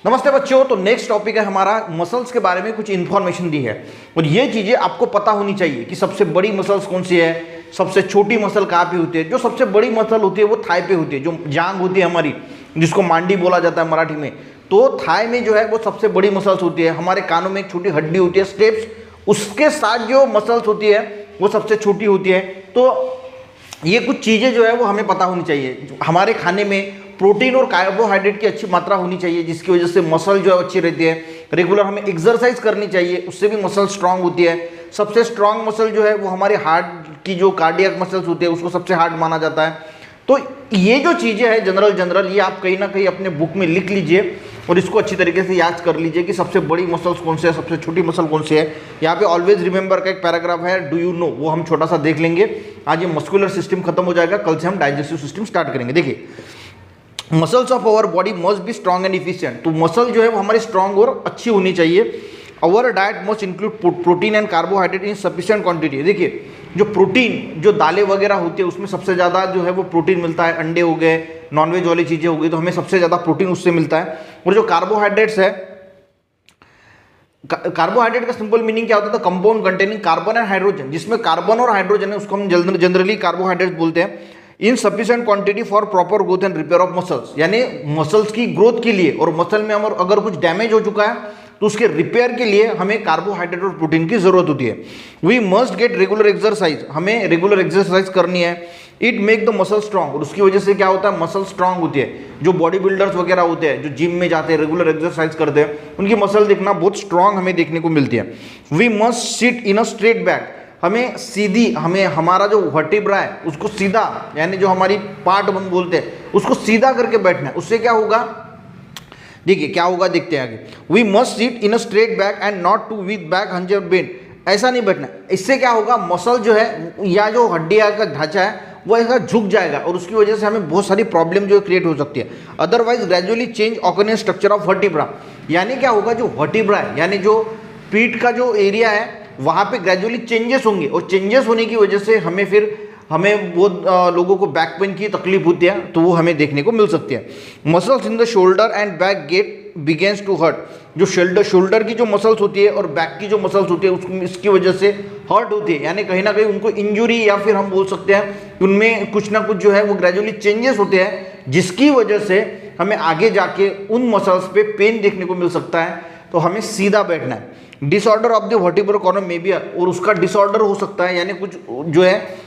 नमस्ते बच्चों। तो नेक्स्ट टॉपिक है हमारा मसल्स के बारे में कुछ इंफॉर्मेशन दी है और ये चीजें आपको पता होनी चाहिए कि सबसे बड़ी मसल्स कौन सी है, सबसे छोटी मसल कहाँ पे होती है। जो सबसे बड़ी मसल होती है वो थाई पे होती है, जो जांग होती है हमारी, जिसको मांडी बोला जाता है मराठी में। तो थाई में जो है वो सबसे बड़ी मसल्स होती है। हमारे कानों में एक छोटी हड्डी होती है स्टेप्स, उसके साथ जो मसल्स होती है वो सबसे छोटी होती है। तो ये कुछ चीज़ें जो है वो हमें पता होनी चाहिए। हमारे खाने में प्रोटीन और कार्बोहाइड्रेट की अच्छी मात्रा होनी चाहिए, जिसकी वजह से मसल जो है अच्छी रहती है। रेगुलर हमें एक्सरसाइज करनी चाहिए, उससे भी मसल स्ट्रांग होती है। सबसे स्ट्रांग मसल जो है वो हमारे हार्ट की जो कार्डियक मसल्स होती है उसको सबसे हार्ड माना जाता है। तो ये जो चीज़ें हैं जनरल ये आप कहीं ना कहीं अपने बुक में लिख लीजिए और इसको अच्छी तरीके से याद कर लीजिए कि सबसे बड़ी मसल्स कौन से है, सबसे छोटी मसल कौन सी है। यहाँ पे ऑलवेज रिमेंबर का एक पैराग्राफ है, डू यू नो, वो हम छोटा सा देख लेंगे। आज ये मस्कुलर सिस्टम खत्म हो जाएगा, कल से हम डाइजेस्टिव सिस्टम स्टार्ट करेंगे। देखिए, muscles of our body must be strong and efficient. तो मसल जो है वो हमारी स्ट्रॉन्ग और अच्छी होनी चाहिए। Our diet must include protein and carbohydrate in sufficient quantity. देखिए, जो प्रोटीन, जो दालें वगैरह होती है उसमें सबसे ज़्यादा जो है वो प्रोटीन मिलता है। अंडे हो गए, नॉनवेज वाली चीज़ें हो गई, तो हमें सबसे ज़्यादा प्रोटीन उससे मिलता है। और जो कार्बोहाइड्रेट्स है, कार्बोहाइड्रेट का सिंपल मीनिंग क्या होता है? Compound containing carbon and hydrogen, जिसमें कार्बन और हाइड्रोजन है उसको हम जनरली कार्बोहाइड्रेट बोलते हैं। In sufficient quantity for proper growth and repair of muscles, यानी मसल्स की ग्रोथ के लिए और मसल में अगर कुछ डैमेज हो चुका है तो उसके रिपेयर के लिए हमें कार्बोहाइड्रेट और प्रोटीन की जरूरत होती है। We must get regular exercise, हमें रेगुलर एक्सरसाइज करनी है। It make the muscle strong, और उसकी वजह से क्या होता है? मसल स्ट्रांग होती है। जो बॉडी बिल्डर्स वगैरह होते हैं, जो जिम में जाते हैं, रेगुलर एक्सरसाइज करते हैं, उनकी मसल देखना बहुत स्ट्रांग हमें देखने को मिलती है। We must sit in a straight back, हमें सीधी, हमें हमारा जो वर्टिब्रा है उसको सीधा, यानी जो हमारी पार्ट हम बोलते हैं उसको सीधा करके बैठना है। उससे क्या होगा? देखिए क्या होगा, देखते हैं आगे। We must sit in a straight back and not to with back hunched bend, ऐसा नहीं बैठना। इससे क्या होगा? मसल जो है या जो हड्डियां का ढांचा है वो ऐसा झुक जाएगा और उसकी वजह से हमें बहुत सारी प्रॉब्लम जो क्रिएट हो सकती है। Otherwise gradually change organic structure of vertebra, यानी क्या होगा? जो वर्टिब्रा है यानी जो पीठ का जो एरिया है वहाँ पे ग्रेजुअली चेंजेस होंगे और चेंजेस होने की वजह से हमें वो लोगों को बैक पेन की तकलीफ होती है, तो वो हमें देखने को मिल सकती है। Muscles in the shoulder and back get begins to hurt, जो शोल्डर की जो मसल्स होती है और बैक की जो मसल्स होती है उसको इसकी वजह से हर्ट होती है, यानी कहीं ना कहीं उनको इंजुरी, या फिर हम बोल सकते हैं कि उनमें कुछ ना कुछ जो है वो ग्रेजुअली चेंजेस होते हैं, जिसकी वजह से हमें आगे जाके उन मसल्स पे पेन देखने को मिल सकता है। तो हमें सीधा बैठना है। Disorder of the vertebral column में भी, और उसका डिसऑर्डर हो सकता है, यानी कुछ जो है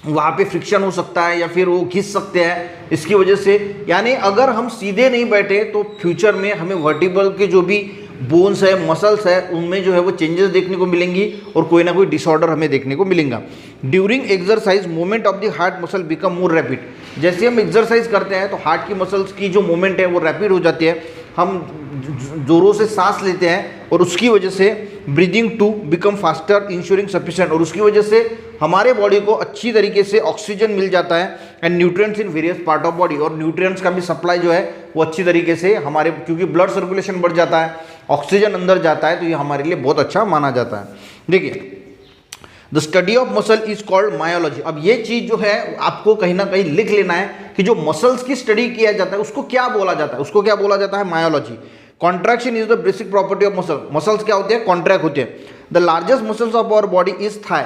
वहाँ पे फ्रिक्शन हो सकता है या फिर वो घिस सकते हैं इसकी वजह से। यानी अगर हम सीधे नहीं बैठे तो फ्यूचर में हमें वर्टिब्रल के जो भी बोन्स है, मसल्स है, उनमें जो है वो चेंजेस देखने को मिलेंगी और कोई ना कोई डिसऑर्डर हमें देखने को मिलेगा। During exercise movement of the heart muscle become more rapid, जैसे हम एक्सरसाइज करते हैं तो हार्ट की मसल्स की जो मूवमेंट है वो रैपिड हो जाती है। हम जोरों से सांस लेते हैं और उसकी वजह से breathing to become faster ensuring sufficient, और उसकी वजह से हमारे बॉडी को अच्छी तरीके से ऑक्सीजन मिल जाता है and nutrients in various part of body, और न्यूट्रिएंट्स का भी सप्लाई जो है वो अच्छी तरीके से हमारे, क्योंकि ब्लड सर्कुलेशन बढ़ जाता है, ऑक्सीजन अंदर जाता है, तो ये हमारे लिए बहुत अच्छा माना जाता है। देखिए, the study of muscle is called myology. अब ये चीज जो है आपको कहीं ना कहीं लिख लेना है कि जो मसल्स की स्टडी किया जाता है उसको क्या बोला जाता है? उसको क्या बोला जाता है? Myology. Contraction is the basic property of muscle, muscles क्या होते हैं? कॉन्ट्रैक्ट होते हैं। The largest muscles of our body is thigh,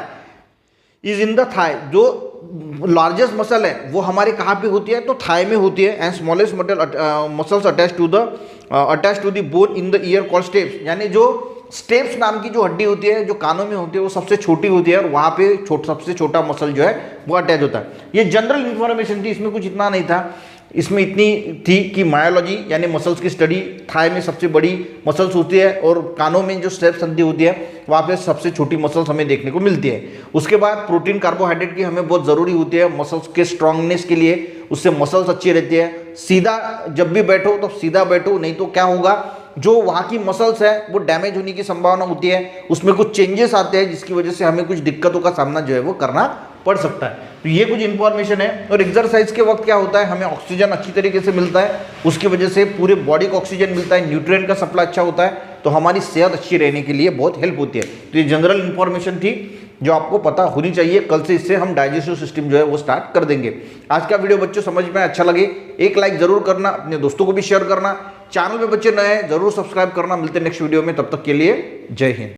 is in the thigh, जो लार्जेस्ट मसल है वो हमारे कहाँ पे होती है? तो थाई में होती है। And smallest muscles attach to the bone in the ear called stapes, यानी जो स्टेप्स नाम की जो हड्डी होती है जो कानों में होती है वो सबसे छोटी होती है और वहाँ पे सबसे छोटा मसल जो है वो अटैच होता है। ये जनरल इन्फॉर्मेशन थी, इसमें कुछ इतना नहीं था। इसमें इतनी थी कि मायोलॉजी यानी मसल्स की स्टडी, थाई में सबसे बड़ी मसल्स होती है और कानों में जो स्टेप संधि होती है वहाँ पे सबसे छोटी मसल्स हमें देखने को मिलती है। उसके बाद प्रोटीन कार्बोहाइड्रेट की हमें बहुत ज़रूरी होती है मसल्स के स्ट्रांगनेस के लिए, उससे मसल्स अच्छी रहती है। सीधा जब भी बैठो तो सीधा बैठो, नहीं तो क्या होगा? जो वहाँ की मसल्स है वो डैमेज होने की संभावना होती है, उसमें कुछ चेंजेस आते हैं जिसकी वजह से हमें कुछ दिक्कतों का सामना जो है वो करना पड़ सकता है। तो ये कुछ इंफॉर्मेशन है। और एक्सरसाइज के वक्त क्या होता है? हमें ऑक्सीजन अच्छी तरीके से मिलता है, उसकी वजह से पूरे बॉडी को ऑक्सीजन मिलता है, न्यूट्रिएंट का सप्लाई अच्छा होता है, तो हमारी सेहत अच्छी रहने के लिए बहुत हेल्प होती है। तो ये जनरल इंफॉर्मेशन थी। जो आपको पता होनी चाहिए। कल से इससे हम डाइजेस्टिव सिस्टम जो है वो स्टार्ट कर देंगे। आज का वीडियो बच्चों समझ में अच्छा लगे एक लाइक जरूर करना, अपने दोस्तों को भी शेयर करना, चैनल पे बच्चे नए हैं जरूर सब्सक्राइब करना। मिलते हैं नेक्स्ट वीडियो में, तब तक के लिए जय हिंद।